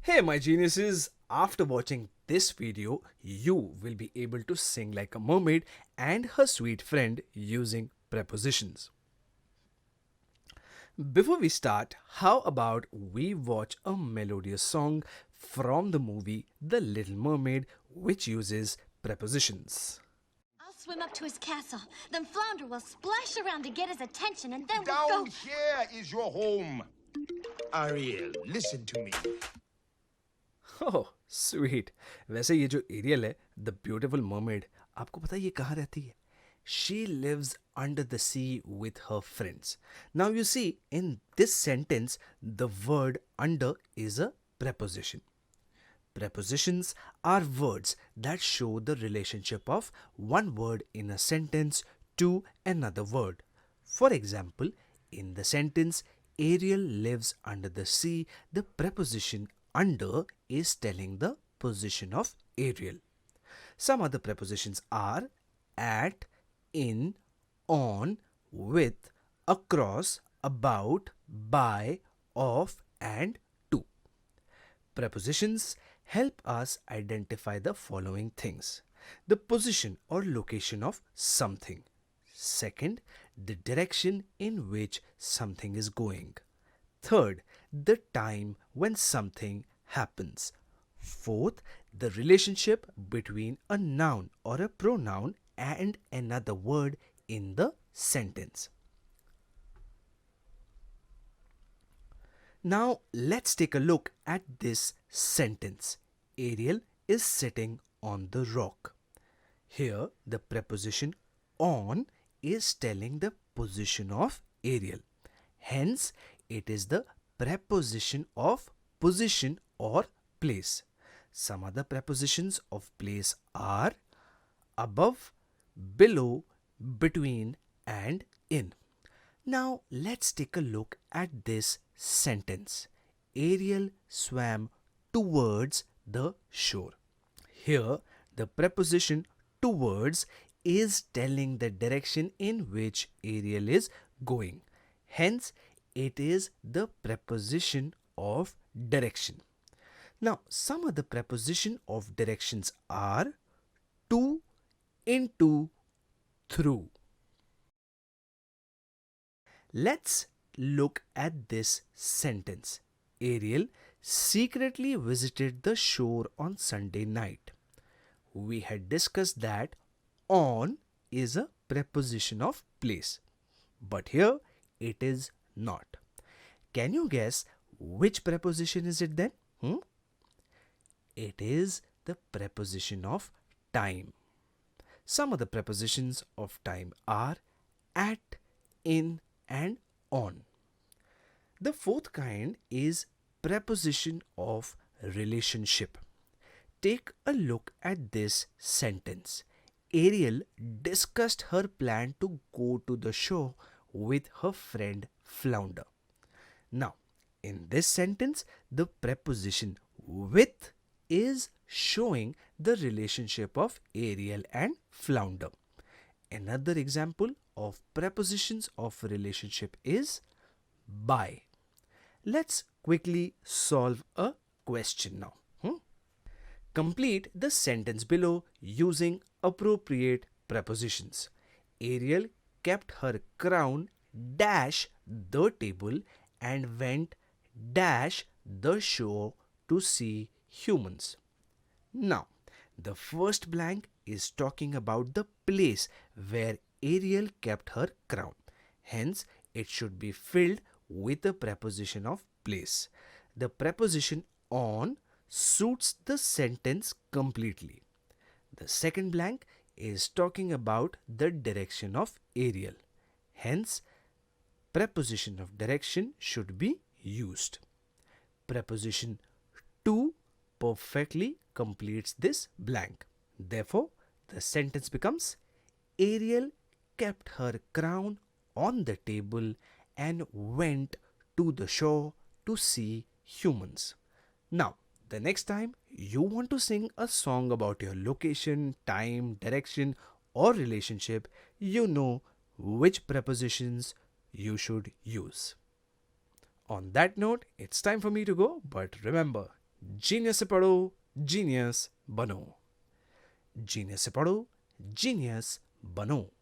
Hey my geniuses, after watching this video, you will be able to sing like a mermaid and her sweet friend using prepositions. Before we start, how about we watch a melodious song from the movie The Little Mermaid which uses prepositions. I'll swim up to his castle. Then Flounder will splash around to get his attention, and then we'll Down go... here is your home. Ariel, listen to me. Oh sweet. वैसे ये जो aerial है the beautiful mermaid, आपको पता है ये कहाँ रहती है? She lives under the sea with her friends. Now you see in this sentence the word under is a preposition. Prepositions are words that show the relationship of one word in a sentence to another word. For example, in the sentence Ariel lives under the sea, the preposition under is telling the position of Ariel. Some other prepositions are at, in, on, with, across, about, by, of, and to. Prepositions help us identify the following things: the position or location of something. Second, the direction in which something is going. Third, the time when something happens. Fourth, the relationship between a noun or a pronoun and another word in the sentence. Now let's take a look at this sentence. Ariel is sitting on the rock. Here the preposition on is telling the position of Ariel. Hence it is the preposition of position or place. Some other prepositions of place are above, below, between, and in. Now let's take a look at this sentence. Ariel swam towards the shore. Here the preposition towards is telling the direction in which Ariel is going. Hence it is the preposition of direction. Now some other preposition of directions are to, into, through. Let's look at this sentence. Ariel secretly visited the shore on Sunday night. We had discussed that on is a preposition of place, but here it is not. Can you guess which preposition is it then? It is the preposition of time. Some of the prepositions of time are at, in, and on. The fourth kind is preposition of relationship. Take a look at this sentence. Ariel discussed her plan to go to the shore with her friend Flounder. Now, in this sentence, the preposition with is showing the relationship of Ariel and Flounder. Another example of prepositions of relationship is by. Let's quickly solve a question now. Complete the sentence below using appropriate prepositions. Ariel kept her crown dash the table and went dash the shore to see humans. Now, the first blank is talking about the place where Ariel kept her crown. Hence, it should be filled with the preposition of place. The preposition on suits the sentence completely. The second blank is talking about the direction of Ariel. Hence, preposition of direction should be used. Preposition to perfectly completes this blank. Therefore, the sentence becomes Ariel kept her crown on the table and went to the shore to see humans. Now, the next time you want to sing a song about your location, time, direction, or relationship, you know which prepositions you should use. On that note, it's time for me to go, but remember, genius से पढ़ो, genius बनो। Genius से पढ़ो, genius बनो।